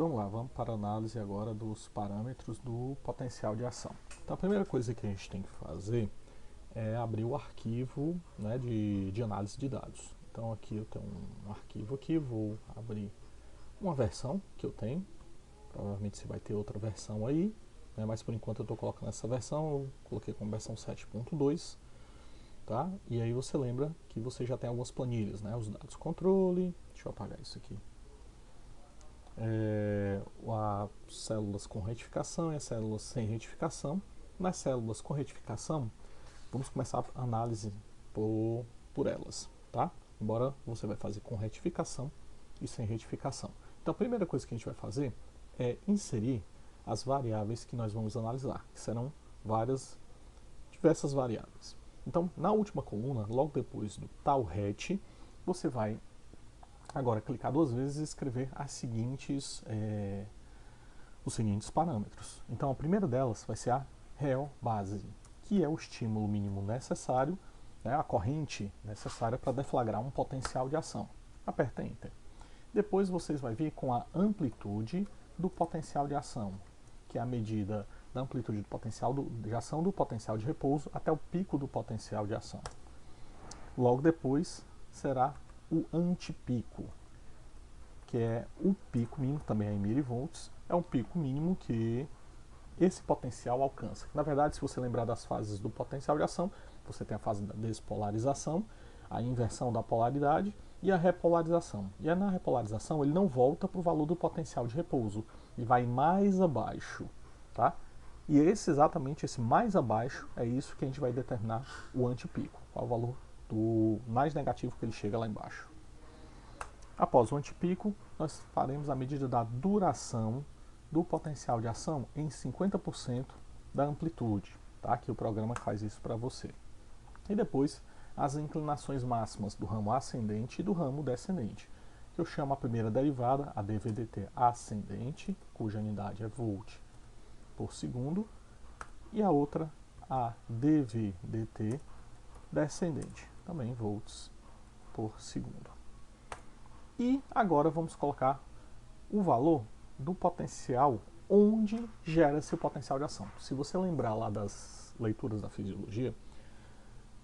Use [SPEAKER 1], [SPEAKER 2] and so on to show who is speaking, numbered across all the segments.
[SPEAKER 1] Vamos lá, vamos para a análise agora dos parâmetros do potencial de ação. Então a primeira coisa que a gente tem que fazer é abrir o arquivo, né, de análise de dados. Então aqui eu tenho um arquivo aqui, vou abrir uma versão que eu tenho, provavelmente você vai ter outra versão aí, né, mas por enquanto eu estou colocando essa versão, eu coloquei como versão 7.2, tá? E aí você lembra que você já tem algumas planilhas, né, os dados controle, deixa eu apagar isso aqui. As células com retificação e as células sem retificação. Nas células com retificação, vamos começar a análise por elas, tá? Embora você vai fazer com retificação e sem retificação. Então a primeira coisa que a gente vai fazer é inserir as variáveis que nós vamos analisar, que serão diversas variáveis. Então na última coluna, logo depois do tal ret, você vai agora clicar duas vezes e escrever os seguintes parâmetros. Então a primeira delas vai ser a rel base, que é o estímulo mínimo necessário, né, a corrente necessária para deflagrar um potencial de ação. Aperta Enter. Depois vocês vão vir com a amplitude do potencial de ação, que é a medida da amplitude do potencial de ação do potencial de repouso até o pico do potencial de ação. Logo depois será o antipico, que é o pico mínimo, também é em milivolts, é um pico mínimo que esse potencial alcança. Na verdade, se você lembrar das fases do potencial de ação, você tem a fase da despolarização, a inversão da polaridade e a repolarização. E na repolarização ele não volta para o valor do potencial de repouso, e vai mais abaixo, tá? E exatamente esse mais abaixo é isso que a gente vai determinar o antipico, qual é o valor do mais negativo que ele chega lá embaixo. Após o antipico, nós faremos a medida da duração do potencial de ação em 50% da amplitude, tá? Que o programa faz isso para você. E depois, as inclinações máximas do ramo ascendente e do ramo descendente, que eu chamo a primeira derivada, a dVdt ascendente, cuja unidade é volt por segundo, e a outra, a dVdt descendente, também volts por segundo. E agora vamos colocar o valor do potencial onde gera-se o potencial de ação. Se você lembrar lá das leituras da fisiologia,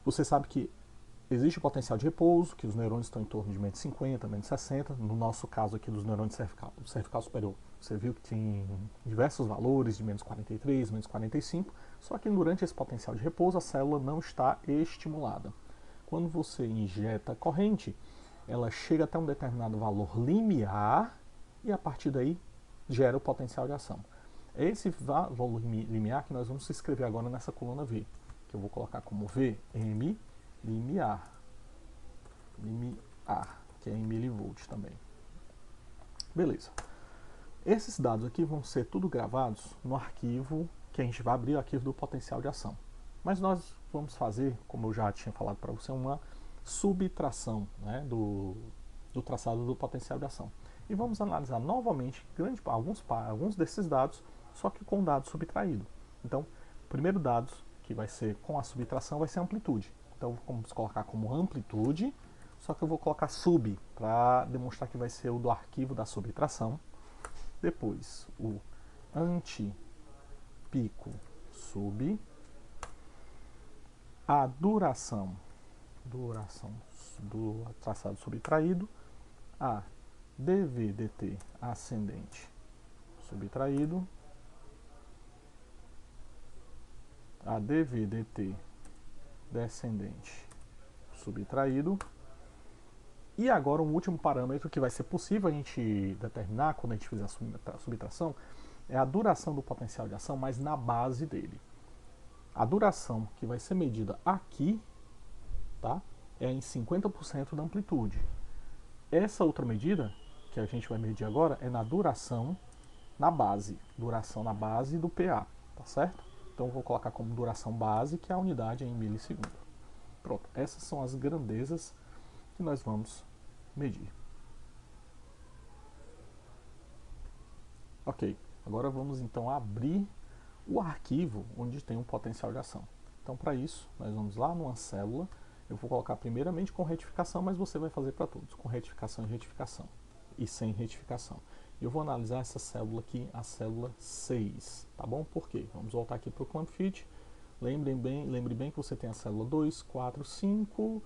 [SPEAKER 1] você sabe que existe o potencial de repouso, que os neurônios estão em torno de menos 50, menos 60. No nosso caso aqui dos neurônios cervical, o cervical superior, você viu que tem diversos valores de menos 43, menos 45, só que durante esse potencial de repouso a célula não está estimulada. Quando você injeta a corrente, ela chega até um determinado valor limiar e a partir daí gera o potencial de ação. É esse valor limiar que nós vamos escrever agora nessa coluna V, que eu vou colocar como Vm limiar, que é em milivolts também. Beleza. Esses dados aqui vão ser tudo gravados no arquivo que a gente vai abrir, o arquivo do potencial de ação. Mas nós vamos fazer, como eu já tinha falado para você, uma subtração, né, do traçado do potencial de ação. E vamos analisar novamente alguns desses dados, só que com dado subtraído. Então, o primeiro dado, que vai ser com a subtração, vai ser a amplitude. Então, vamos colocar como amplitude, só que eu vou colocar sub, para demonstrar que vai ser o do arquivo da subtração. Depois, o antipico sub, a duração do traçado subtraído, a dVdt ascendente subtraído, a dVdt descendente subtraído, e agora um último parâmetro que vai ser possível a gente determinar quando a gente fizer a subtração é a duração do potencial de ação, mas na base dele. A duração que vai ser medida aqui, tá, é em 50% da amplitude. Essa outra medida que a gente vai medir agora é na duração na base do PA, tá certo? Então eu vou colocar como duração base, que é a unidade em milissegundo. Pronto, essas são as grandezas que nós vamos medir. Ok, agora vamos então abrir o arquivo onde tem um potencial de ação. Então para isso, nós vamos lá numa célula, eu vou colocar primeiramente com retificação, mas você vai fazer para todos, com retificação e retificação, e sem retificação. Eu vou analisar essa célula aqui, a célula 6, tá bom? Por quê? Vamos voltar aqui para o Clamp Fit. Lembre bem que você tem a célula 2, 4, 5.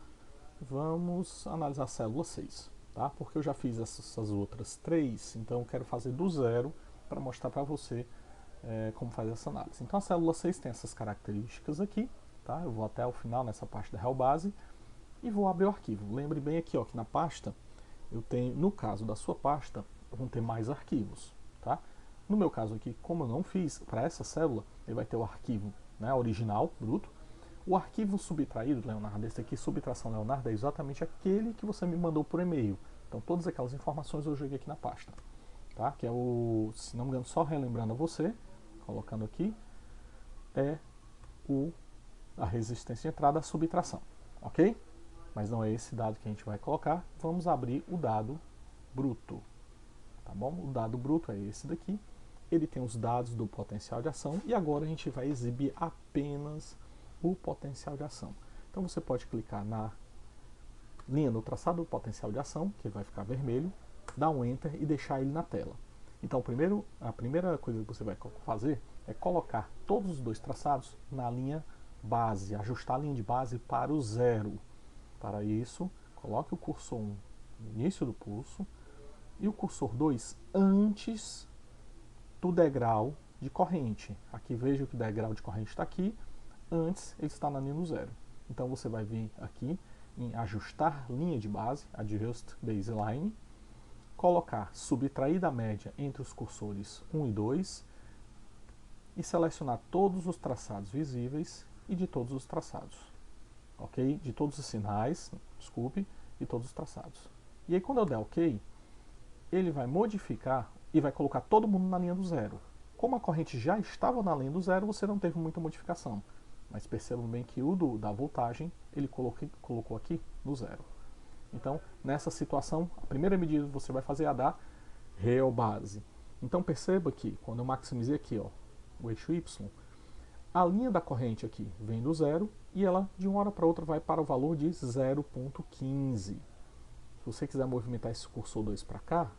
[SPEAKER 1] Vamos analisar a célula 6, tá? Porque eu já fiz essas outras 3, então eu quero fazer do zero para mostrar para você como fazer essa análise. Então a célula 6 tem essas características aqui, tá? Eu vou até o final nessa parte da real base e vou abrir o arquivo. Lembre bem aqui, ó, que na pasta eu tenho, no caso da sua pasta, vão ter mais arquivos, tá? No meu caso aqui, como eu não fiz para essa célula, ele vai ter o arquivo, né, original, bruto. O arquivo subtraído, Leonardo, esse aqui, subtração Leonardo, é exatamente aquele que você me mandou por e-mail. Então todas aquelas informações eu joguei aqui na pasta, tá? Que é o, se não me engano, só relembrando a você, colocando aqui, é a resistência de entrada, a subtração, ok? Mas não é esse dado que a gente vai colocar. Vamos abrir o dado bruto, tá bom? O dado bruto é esse daqui. Ele tem os dados do potencial de ação e agora a gente vai exibir apenas o potencial de ação. Então você pode clicar na linha do traçado do potencial de ação, que vai ficar vermelho, dar um Enter e deixar ele na tela. Então a primeira coisa que você vai fazer é colocar todos os dois traçados na linha base, ajustar a linha de base para o zero. Para isso, coloque o cursor 1 no início do pulso e o cursor 2 antes do degrau de corrente. Aqui veja que o degrau de corrente está aqui, antes ele está na linha do zero. Então você vai vir aqui em ajustar linha de base, Adjust Baseline, colocar subtrair da média entre os cursores 1 e 2 e selecionar todos os traçados visíveis e de todos os traçados. Ok? De todos os sinais, desculpe, e todos os traçados. E aí quando eu der OK, ele vai modificar e vai colocar todo mundo na linha do zero. Como a corrente já estava na linha do zero, você não teve muita modificação. Mas percebam bem que o da voltagem, ele colocou aqui no zero. Então, nessa situação, a primeira medida que você vai fazer é a da real base. Então perceba que, quando eu maximizei aqui, ó, o eixo Y, a linha da corrente aqui vem do zero e ela, de uma hora para outra, vai para o valor de 0,15. Se você quiser movimentar esse cursor 2 para cá,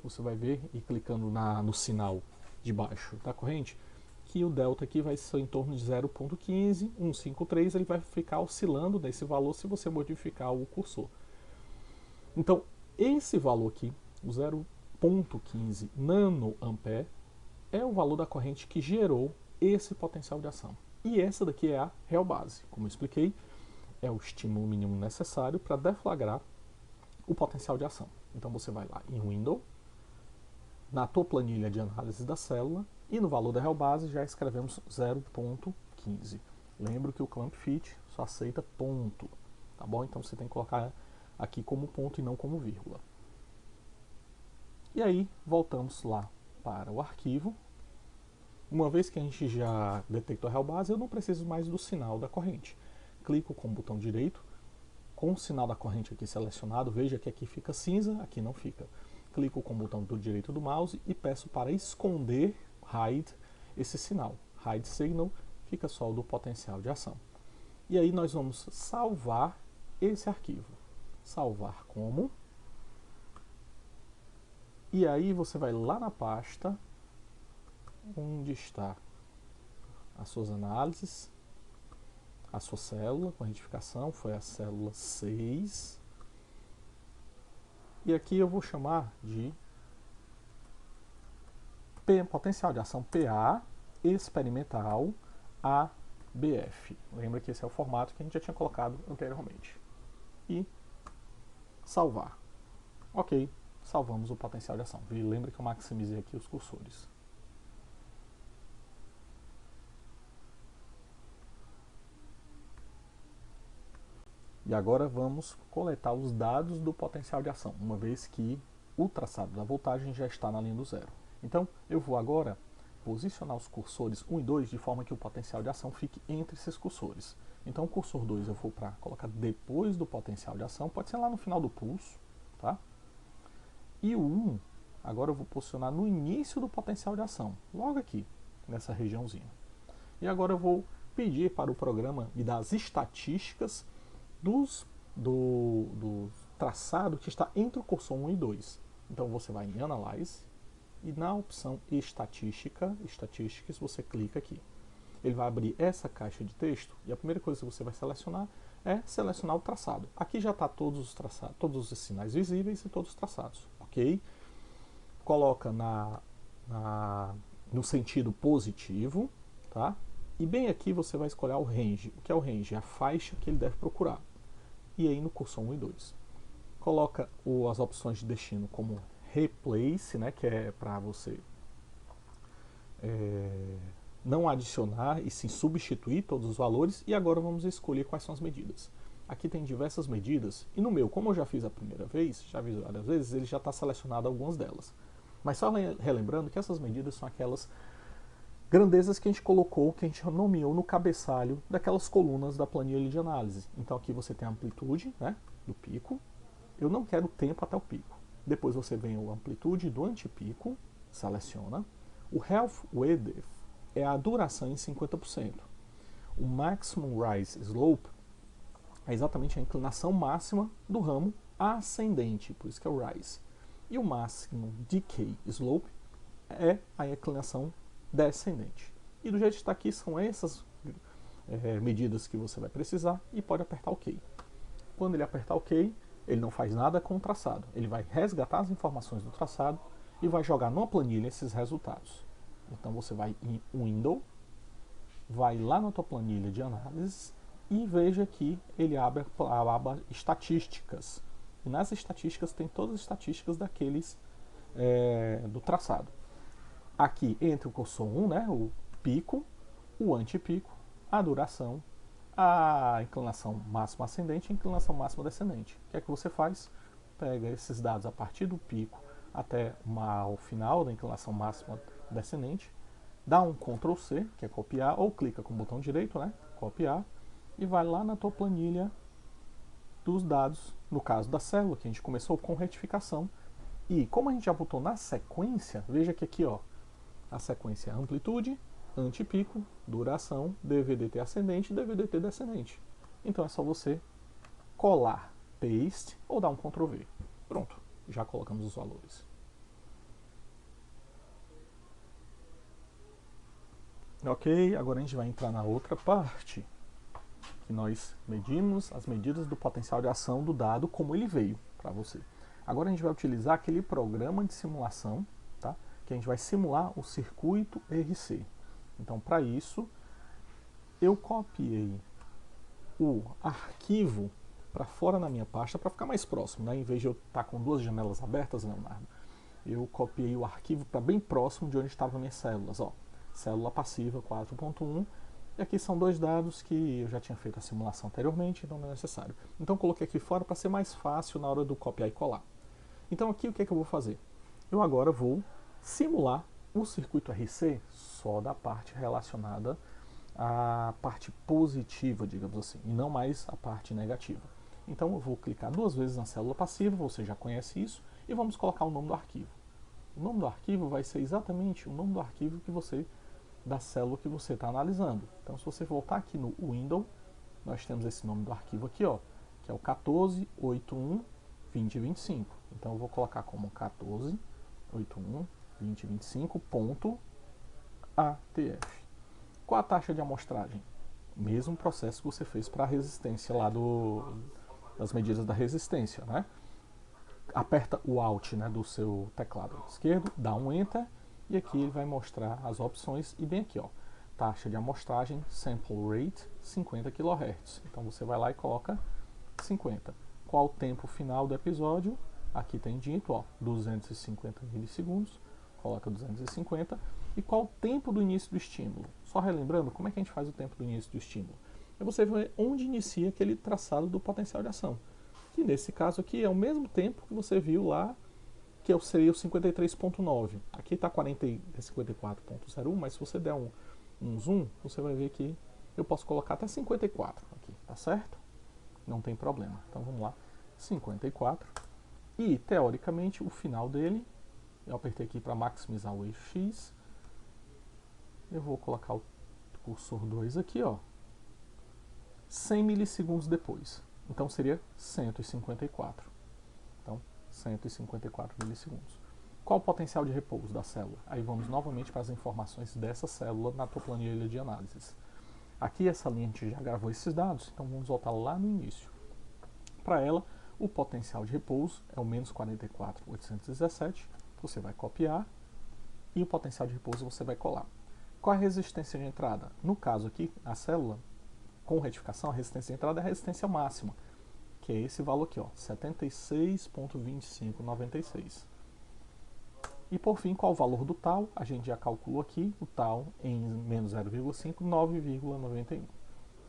[SPEAKER 1] você vai ver, e clicando no sinal de baixo da corrente, que o delta aqui vai ser em torno de 0,15, 153, ele vai ficar oscilando nesse valor se você modificar o cursor. Então, esse valor aqui, o 0,15 nanoampere, é o valor da corrente que gerou esse potencial de ação. E essa daqui é a real base. Como eu expliquei, é o estímulo mínimo necessário para deflagrar o potencial de ação. Então você vai lá em Window, na tua planilha de análise da célula, e no valor da real base já escrevemos 0,15. Lembro que o Clamp Fit só aceita ponto, tá bom? Então você tem que colocar aqui como ponto e não como vírgula. E aí voltamos lá para o arquivo. Uma vez que a gente já detectou a real base, eu não preciso mais do sinal da corrente. Clico com o botão direito, com o sinal da corrente aqui selecionado, veja que aqui fica cinza, aqui não fica. Clico com o botão do direito do mouse e peço para esconder, hide, esse sinal. Hide signal, fica só o do potencial de ação. E aí nós vamos salvar esse arquivo. Salvar como. E aí você vai lá na pasta onde está as suas análises, a sua célula com retificação, foi a célula 6. E aqui eu vou chamar de potencial de ação PA experimental ABF. Lembra que esse é o formato que a gente já tinha colocado anteriormente. E salvar. Ok, salvamos o potencial de ação. Lembra que eu maximizei aqui os cursores. E agora vamos coletar os dados do potencial de ação, uma vez que o traçado da voltagem já está na linha do zero. Então, eu vou agora posicionar os cursores 1 e 2 de forma que o potencial de ação fique entre esses cursores. Então, o cursor 2 eu vou para colocar depois do potencial de ação, pode ser lá no final do pulso, tá? E o 1, agora eu vou posicionar no início do potencial de ação, logo aqui, nessa regiãozinha. E agora eu vou pedir para o programa me dar as estatísticas do traçado que está entre o cursor 1 e 2. Então você vai em Analyze, e na opção Estatísticas, você clica aqui. Ele vai abrir essa caixa de texto e a primeira coisa que você vai selecionar é selecionar o traçado. Aqui já está todos os traçados, todos os sinais visíveis e todos os traçados, ok? Coloca no sentido positivo, tá? E bem aqui você vai escolher o range. O que é o range? É a faixa que ele deve procurar. E aí no cursor 1 e 2. Coloca as opções de destino como replace, né, que é para você não adicionar e sim substituir todos os valores. E agora vamos escolher quais são as medidas. Aqui tem diversas medidas, e no meu, como eu já fiz a primeira vez, já fiz várias vezes, ele já está selecionado algumas delas. Mas só relembrando que essas medidas são aquelas grandezas que a gente colocou, que a gente nomeou no cabeçalho daquelas colunas da planilha de análise. Então aqui você tem a amplitude, né, do pico. Eu não quero o tempo até o pico. Depois você vem a amplitude do antipico, seleciona. O Health Width é a duração em 50%. O Maximum Rise Slope é exatamente a inclinação máxima do ramo ascendente, por isso que é o Rise. E o Maximum Decay Slope é a inclinação descendente. E do jeito que está aqui, são essas medidas que você vai precisar e pode apertar OK. Quando ele apertar OK, ele não faz nada com o traçado. Ele vai resgatar as informações do traçado e vai jogar numa planilha esses resultados. Então você vai em Window, vai lá na tua planilha de análise e veja que ele abre a aba Estatísticas. E nas estatísticas tem todas as estatísticas daqueles do traçado. Aqui entre o cursor 1, né, o pico, o antipico, a duração, a inclinação máxima ascendente e a inclinação máxima descendente. O que é que você faz? Pega esses dados a partir do pico até o final da inclinação máxima descendente, dá um Ctrl C, que é copiar, ou clica com o botão direito, né, copiar, e vai lá na tua planilha dos dados, no caso da célula, que a gente começou com retificação. E como a gente já botou na sequência, veja que aqui, ó, a sequência é amplitude, antipico, duração, DVDT ascendente e DVDT descendente. Então é só você colar, paste ou dar um Ctrl V. Pronto, já colocamos os valores. Ok, agora a gente vai entrar na outra parte, que nós medimos as medidas do potencial de ação do dado como ele veio para você. Agora a gente vai utilizar aquele programa de simulação, tá? Que a gente vai simular o circuito RC. Então, para isso, eu copiei o arquivo para fora na minha pasta para ficar mais próximo, né? Em vez de eu estar com duas janelas abertas, Leonardo, eu copiei o arquivo para bem próximo de onde estavam minhas células. Ó, célula passiva 4.1, e aqui são dois dados que eu já tinha feito a simulação anteriormente, então não é necessário. Então coloquei aqui fora para ser mais fácil na hora do copiar e colar. Então aqui o que é que eu vou fazer? Eu agora vou simular o circuito RC só da parte relacionada à parte positiva, digamos assim, e não mais a parte negativa. Então eu vou clicar duas vezes na célula passiva, você já conhece isso, e vamos colocar o nome do arquivo. O nome do arquivo vai ser exatamente o nome do arquivo da célula que você está analisando. Então se você voltar aqui no Window, nós temos esse nome do arquivo aqui, ó, que é o 1481.2025. Então eu vou colocar como 1481.2025.atf. Qual a taxa de amostragem? Mesmo processo que você fez para a resistência lá das medidas da resistência, né? Aperta o Alt, né, do seu teclado esquerdo, dá um Enter e aqui ele vai mostrar as opções e bem aqui, ó, taxa de amostragem, sample rate, 50 kHz. Então você vai lá e coloca 50. Qual o tempo final do episódio? Aqui tem dito, ó, 250 milissegundos, coloca 250. E qual o tempo do início do estímulo? Só relembrando, como é que a gente faz o tempo do início do estímulo? É você ver onde inicia aquele traçado do potencial de ação. Que nesse caso aqui é o mesmo tempo que você viu lá, que seria o 53.9. Aqui está 54.01, mas se você der um zoom, você vai ver que eu posso colocar até 54 aqui, tá certo? Não tem problema. Então vamos lá, 54. E, teoricamente, o final dele, eu apertei aqui para maximizar o eixo X. Eu vou colocar o cursor 2 aqui, ó, 100 milissegundos depois. Então seria 154. Então, 154 milissegundos. Qual o potencial de repouso da célula? Aí vamos novamente para as informações dessa célula na tua planilha de análises. Aqui essa linha a gente já gravou esses dados, então vamos voltar lá no início. Para ela, o potencial de repouso é o menos 44.817, você vai copiar, e o potencial de repouso você vai colar. Qual é a resistência de entrada? No caso aqui, a célula, com retificação, a resistência de entrada é a resistência máxima, que é esse valor aqui, ó, 76.2596. E por fim, qual o valor do tal? A gente já calculou aqui o tal em menos 0,5, 9,91.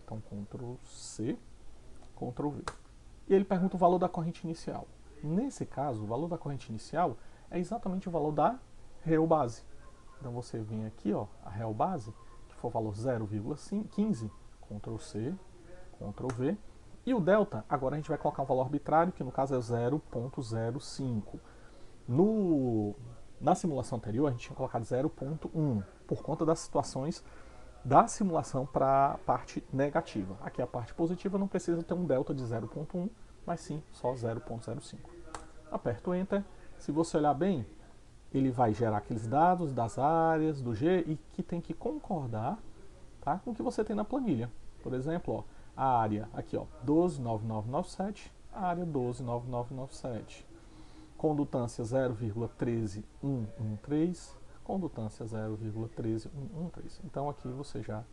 [SPEAKER 1] Então, Ctrl C, Ctrl V. E ele pergunta o valor da corrente inicial. Nesse caso, o valor da corrente inicial é exatamente o valor da real base. Então você vem aqui, ó, a real base, que for o valor 0,15, Ctrl C, Ctrl V. E o delta, agora a gente vai colocar um valor arbitrário, que no caso é 0,05. Na simulação anterior, a gente tinha colocado 0,1, por conta das situações da simulação para a parte negativa. Aqui a parte positiva não precisa ter um delta de 0,1, mas sim só 0,05. Aperto o Enter. Se você olhar bem, ele vai gerar aqueles dados das áreas, do G, e que tem que concordar, tá, com o que você tem na planilha. Por exemplo, ó, a área aqui, ó, 129997, a área 129997. Condutância 0,13113, condutância 0,13113. Então aqui você já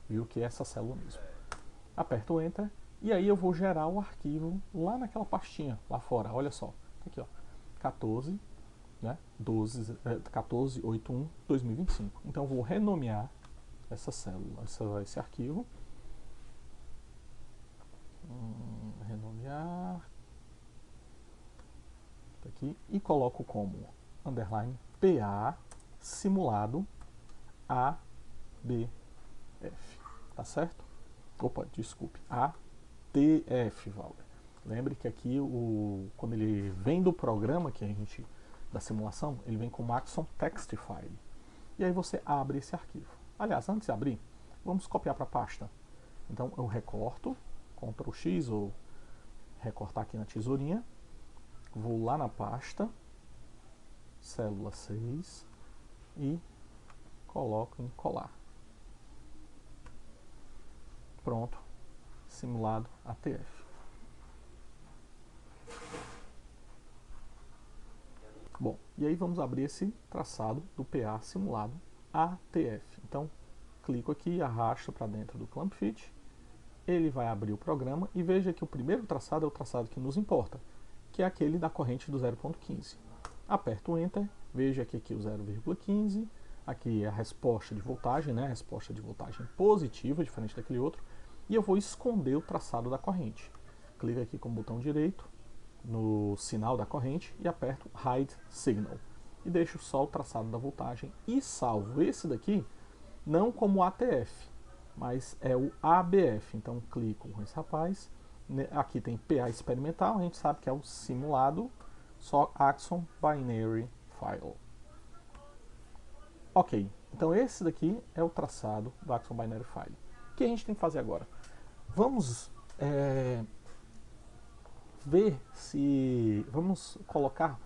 [SPEAKER 1] viu que é essa célula mesmo. Aperto o Enter e aí eu vou gerar o arquivo lá naquela pastinha, lá fora. Olha só, aqui ó, 14, né, 1481 2025. Então eu vou renomear essa célula, esse arquivo. Renomear aqui e coloco como underline PA simulado ABF, tá certo? Opa, desculpe, ATF, Valber. Lembre que aqui, quando ele vem do programa que a gente, da simulação, ele vem com Maxon Text File. E aí você abre esse arquivo. Aliás, antes de abrir, vamos copiar para a pasta. Então eu recorto, Ctrl X ou recortar aqui na tesourinha, vou lá na pasta, célula 6, e coloco em colar. Pronto, simulado ATF. Bom, e aí vamos abrir esse traçado do PA simulado ATF. Então, clico aqui, arrasto para dentro do Clamp Fit, ele vai abrir o programa e veja que o primeiro traçado é o traçado que nos importa, que é aquele da corrente do 0,15. Aperto o Enter, veja que aqui o 0,15, aqui é a resposta de voltagem, né? A resposta de voltagem positiva, diferente daquele outro, e eu vou esconder o traçado da corrente. Clico aqui com o botão direito no sinal da corrente e aperto Hide Signal. E deixo só o traçado da voltagem e salvo esse daqui, não como ATF, mas é o ABF. Então clico com esse rapaz, aqui tem PA experimental, a gente sabe que é o simulado, só Axon Binary File. Ok, então esse daqui é o traçado do Axon Binary File. O que a gente tem que fazer agora? Vamos vamos colocar,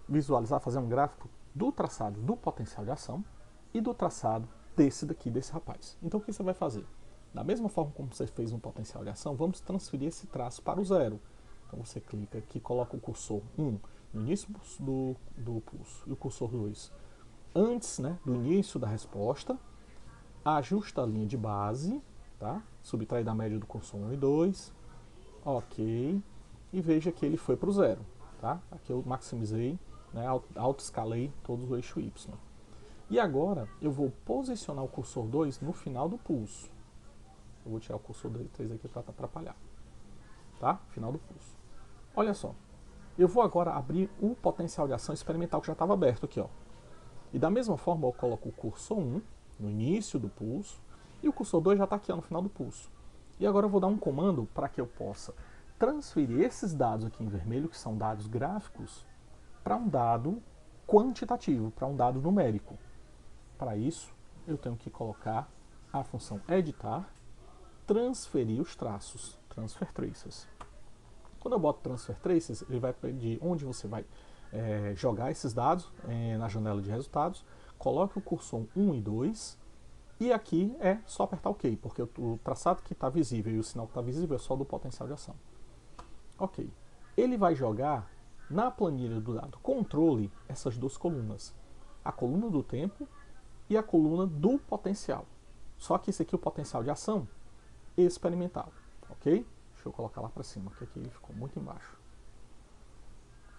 [SPEAKER 1] visualizar, fazer um gráfico do traçado do potencial de ação e do traçado desse rapaz. Então o que você vai fazer? Da mesma forma como você fez um potencial de ação, vamos transferir esse traço para o zero. Então você clica aqui, coloca o cursor 1 no início do pulso e o cursor 2 antes, né, do início da resposta, ajusta a linha de base, tá? Subtrai da média do cursor 1 e 2, ok, e veja que ele foi para o zero, tá? Aqui eu maximizei, né, auto-escalei todos o eixo Y. E agora eu vou posicionar o cursor 2 no final do pulso. Eu vou tirar o cursor 3 aqui para atrapalhar, tá? Final do pulso. Olha só, eu vou agora abrir o potencial de ação experimental que já estava aberto aqui, ó. E da mesma forma eu coloco o cursor 1 no início do pulso e o cursor 2 já está aqui, ó, no final do pulso. E agora eu vou dar um comando para que eu possa transferir esses dados aqui em vermelho, que são dados gráficos, para um dado quantitativo, para um dado numérico. Para isso, eu tenho que colocar a função editar, transferir os traços, transfer traces. Quando eu boto transfer traces, ele vai pedir onde você vai jogar esses dados na janela de resultados, coloque o cursor 1 e 2, e aqui é só apertar OK, porque o traçado que está visível e o sinal que está visível é só do potencial de ação. Ok. Ele vai jogar na planilha do dado controle essas duas colunas, a coluna do tempo e a coluna do potencial. Só que esse aqui é o potencial de ação experimental, ok? Deixa eu colocar lá para cima, que aqui ele ficou muito embaixo.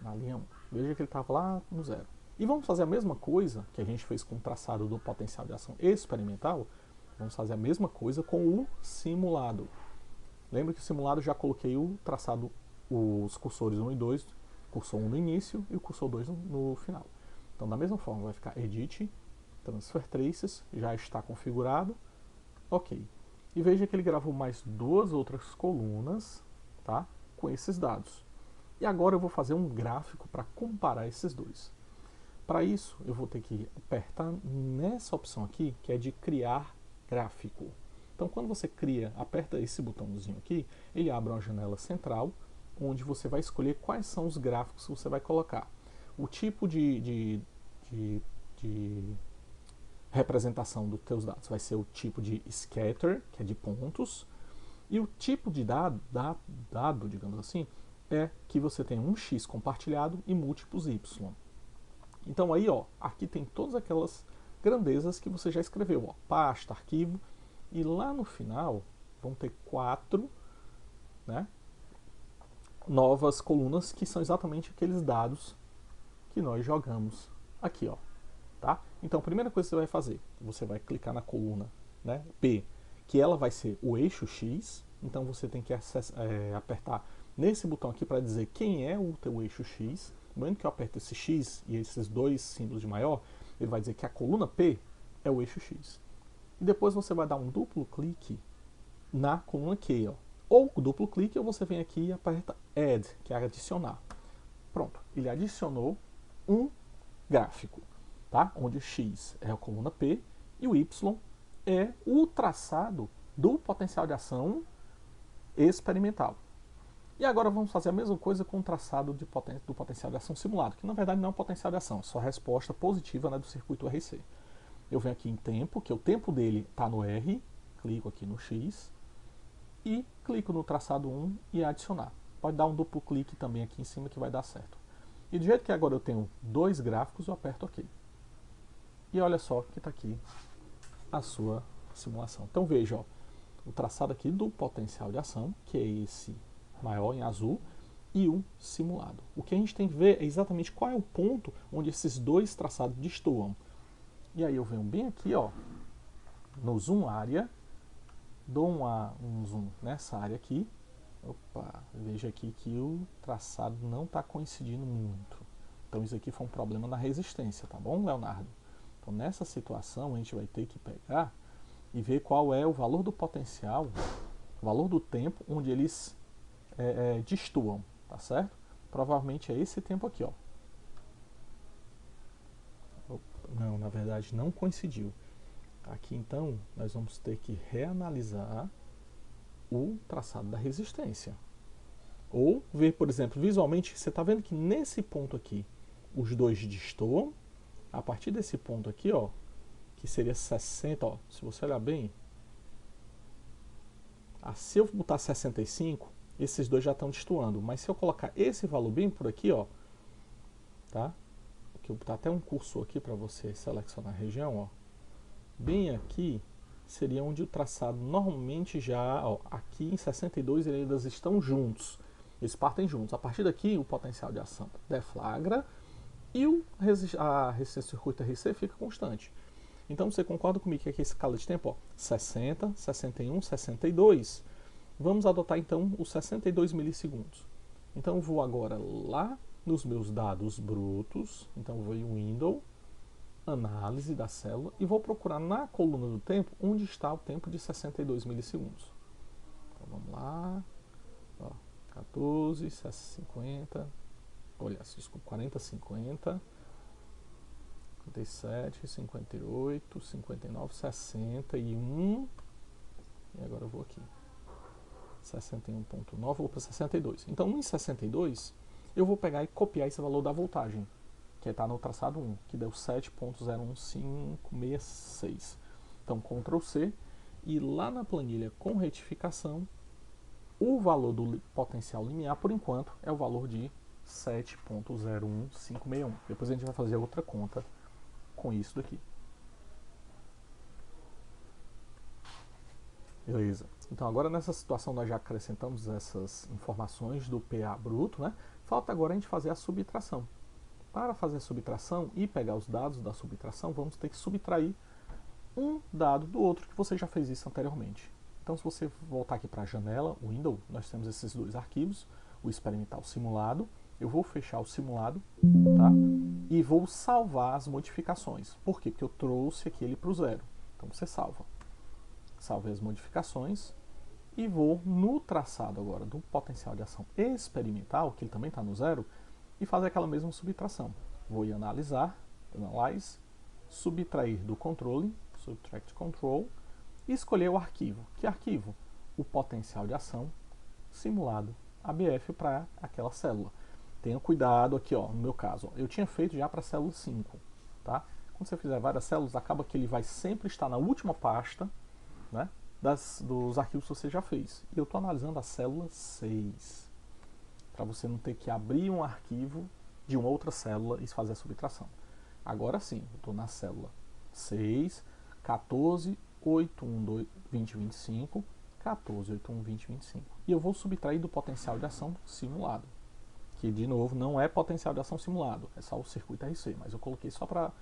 [SPEAKER 1] Na linha 1. Veja que ele estava lá no 0. E vamos fazer a mesma coisa que a gente fez com o traçado do potencial de ação experimental. Vamos fazer a mesma coisa com o simulado. Lembra que o simulado já coloquei o traçado, os cursores 1 e 2, cursor 1 no início e o cursor 2 no final. Então, da mesma forma, vai ficar Edit, Transfer Traces, já está configurado. Ok. E veja que ele gravou mais duas outras colunas, tá, com esses dados. E agora eu vou fazer um gráfico para comparar esses dois. Para isso, eu vou ter que apertar nessa opção aqui, que é de criar gráfico. Então, quando você aperta esse botãozinho aqui, ele abre uma janela central, onde você vai escolher quais são os gráficos que você vai colocar. O tipo de representação dos teus dados vai ser o tipo de scatter, que é de pontos, e o tipo de dado, digamos assim, é que você tem um X compartilhado e múltiplos Y. Então aí, ó, aqui tem todas aquelas grandezas que você já escreveu, ó, pasta, arquivo, e lá no final vão ter 4, né, novas colunas que são exatamente aqueles dados que nós jogamos aqui, ó, tá? Então a primeira coisa que você vai fazer, você vai clicar na coluna, né, P, que ela vai ser o eixo X, então você tem que apertar nesse botão aqui para dizer quem é o teu eixo X. No momento que eu aperto esse X e esses dois símbolos de maior, ele vai dizer que a coluna P é o eixo X. E depois você vai dar um duplo clique na coluna Q, ó. Ou duplo clique, ou você vem aqui e aperta Add, que é adicionar. Pronto, ele adicionou um gráfico, tá? Onde o X é a coluna P e o Y é o traçado do potencial de ação experimental. E agora vamos fazer a mesma coisa com o traçado do potencial de ação simulado, que na verdade não é um potencial de ação, é só a resposta positiva, né, do circuito RC. Eu venho aqui em tempo, que o tempo dele está no R, clico aqui no X e clico no traçado 1 e adicionar. Pode dar um duplo clique também aqui em cima que vai dar certo. E do jeito que agora eu tenho dois gráficos, eu aperto OK. E olha só que está aqui a sua simulação. Então veja, ó, o traçado aqui do potencial de ação, que é esse maior em azul, e o simulado. O que a gente tem que ver é exatamente qual é o ponto onde esses dois traçados destoam. E aí eu venho bem aqui, ó, no zoom área, dou um zoom nessa área aqui. Opa, veja aqui que o traçado não está coincidindo muito. Então isso aqui foi um problema na resistência, tá bom, Leonardo? Então nessa situação a gente vai ter que pegar e ver qual é o valor do potencial, o valor do tempo onde eles destoam, tá certo? Provavelmente é esse tempo aqui, ó. Não, na verdade não coincidiu. Aqui então nós vamos ter que reanalisar o traçado da resistência. Ou ver, por exemplo, visualmente, você está vendo que nesse ponto aqui os dois destoam. A partir desse ponto aqui, ó, que seria 60, ó, se você olhar bem, se eu botar 65, esses dois já estão destoando. Mas se eu colocar esse valor bem por aqui, ó, tá? Que eu botar até um cursor aqui para você selecionar a região, ó. Bem aqui seria onde o traçado normalmente já, ó, aqui em 62 eles estão juntos. Eles partem juntos. A partir daqui o potencial de ação deflagra e a resistência do circuito RC fica constante. Então você concorda comigo que aqui a escala de tempo, ó, 60, 61, 62. Vamos adotar então os 62 milissegundos. Então eu vou agora lá nos meus dados brutos, então eu vou em Window, análise da célula, e vou procurar na coluna do tempo onde está o tempo de 62 milissegundos. Então vamos lá, ó, 14, 50, olha, desculpa, 40, 50, 57, 58, 59, 61, e agora eu vou aqui, 61.9, vou para 62. Então, em 62, eu vou pegar e copiar esse valor da voltagem, que está no traçado 1, que deu 7.01566. Então, Ctrl C, e lá na planilha com retificação, o valor do potencial limiar, por enquanto, é o valor de 7.01561. Depois a gente vai fazer outra conta com isso daqui. Beleza. Então agora nessa situação nós já acrescentamos essas informações do PA bruto, né? Falta agora a gente fazer a subtração. Para fazer a subtração e pegar os dados da subtração, vamos ter que subtrair um dado do outro, que você já fez isso anteriormente. Então se você voltar aqui para a janela, o Windows, nós temos esses dois arquivos, o experimental simulado. Eu vou fechar o simulado, tá? E vou salvar as modificações. Por quê? Porque eu trouxe aqui ele para o 0. Então você salva. Salvei as modificações e vou no traçado agora do potencial de ação experimental, que ele também está no 0, e fazer aquela mesma subtração. Vou em analisar, analyze, subtrair do controle, subtract control, e escolher o arquivo. Que arquivo? O potencial de ação simulado ABF para aquela célula. Tenha cuidado aqui, ó, no meu caso, ó, eu tinha feito já para a célula 5, tá? Quando você fizer várias células, acaba que ele vai sempre estar na última pasta, né, dos arquivos que você já fez. E eu estou analisando a célula 6, para você não ter que abrir um arquivo de uma outra célula e fazer a subtração. Agora sim, eu estou na célula 6, 14, 8, 1, 20, 25, 14, 8, 1, 20, 25. E eu vou subtrair do potencial de ação simulado, que de novo não é potencial de ação simulado, é só o circuito RC, mas eu coloquei só para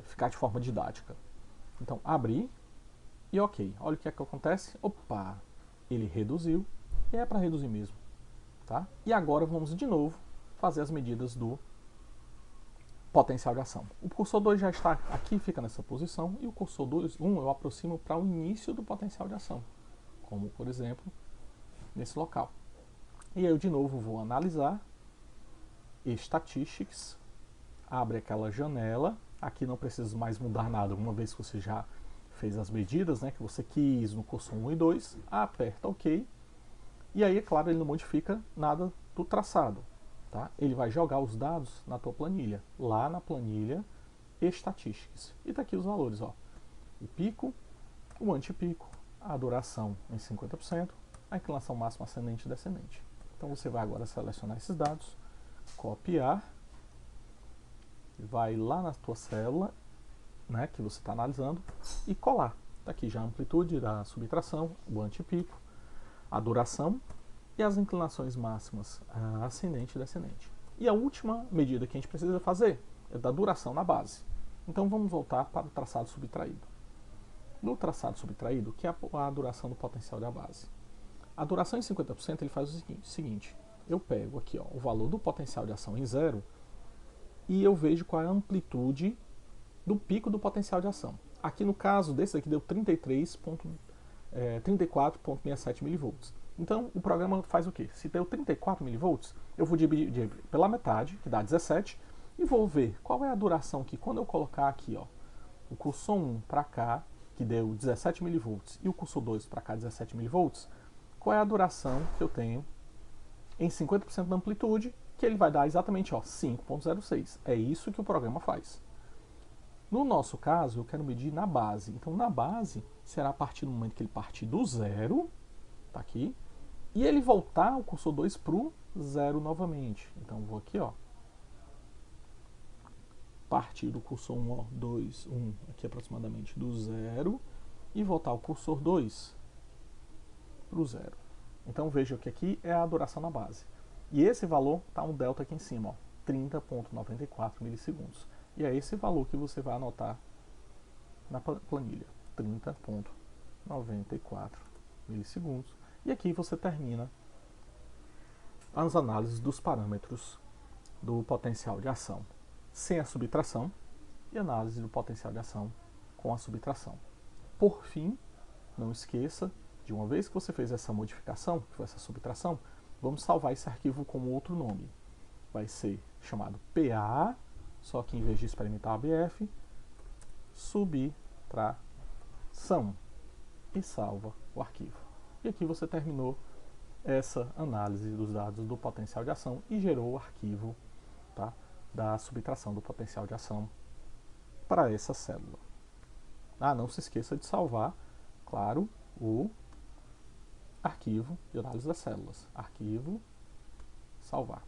[SPEAKER 1] ficar de forma didática. Então, abrir. E ok, olha o que é que acontece. Opa, ele reduziu, e é para reduzir mesmo. Tá? E agora vamos de novo fazer as medidas do potencial de ação. O cursor 2 já está aqui, fica nessa posição, e o cursor 1 eu aproximo para o início do potencial de ação, como por exemplo, nesse local. E aí eu de novo vou analisar, Statistics, abre aquela janela, aqui não precisa mais mudar nada, uma vez que você já fez as medidas, né, que você quis no cursor 1 e 2, aperta OK, e aí, é claro, ele não modifica nada do traçado, tá? Ele vai jogar os dados na tua planilha, lá na planilha Statistics, e tá aqui os valores, ó, o pico, o antipico, a duração em 50%, a inclinação máxima ascendente e descendente. Então você vai agora selecionar esses dados, copiar, vai lá na tua célula, né, que você está analisando, e colar. Está aqui já a amplitude da subtração, o antipico, a duração e as inclinações máximas ascendente e descendente. E a última medida que a gente precisa fazer é da duração na base. Então vamos voltar para o traçado subtraído. No traçado subtraído, que é a duração do potencial da base. A duração em 50% ele faz o seguinte, eu pego aqui, ó, o valor do potencial de ação em 0 e eu vejo qual é a amplitude do pico do potencial de ação. Aqui no caso desse aqui deu 34,67 mV. Então o programa faz o quê? Se deu 34 mV, eu vou dividir pela metade, que dá 17, e vou ver qual é a duração que quando eu colocar aqui, ó, o cursor 1 para cá, que deu 17 mV, e o cursor 2 para cá, 17 mV, qual é a duração que eu tenho em 50% da amplitude, que ele vai dar exatamente 5,06. É isso que o programa faz. No nosso caso, eu quero medir na base. Então, na base, será a partir do momento que ele partir do 0, tá aqui, e ele voltar o cursor 2 para o 0 novamente. Então, vou aqui, ó, partir do cursor 1, 2, 1, aqui aproximadamente do 0, e voltar o cursor 2 para o 0. Então, veja que aqui é a duração na base. E esse valor está um delta aqui em cima, 30,94 milissegundos. E é esse valor que você vai anotar na planilha, 30,94 milissegundos. E aqui você termina as análises dos parâmetros do potencial de ação sem a subtração e análise do potencial de ação com a subtração. Por fim, não esqueça, de uma vez que você fez essa modificação, que foi essa subtração, vamos salvar esse arquivo com outro nome. Vai ser chamado PA, só que em vez de experimentar ABF, subtração, e salva o arquivo. E aqui você terminou essa análise dos dados do potencial de ação e gerou o arquivo, tá, da subtração do potencial de ação para essa célula. Não se esqueça de salvar, claro, o arquivo de análise das células. Arquivo, salvar.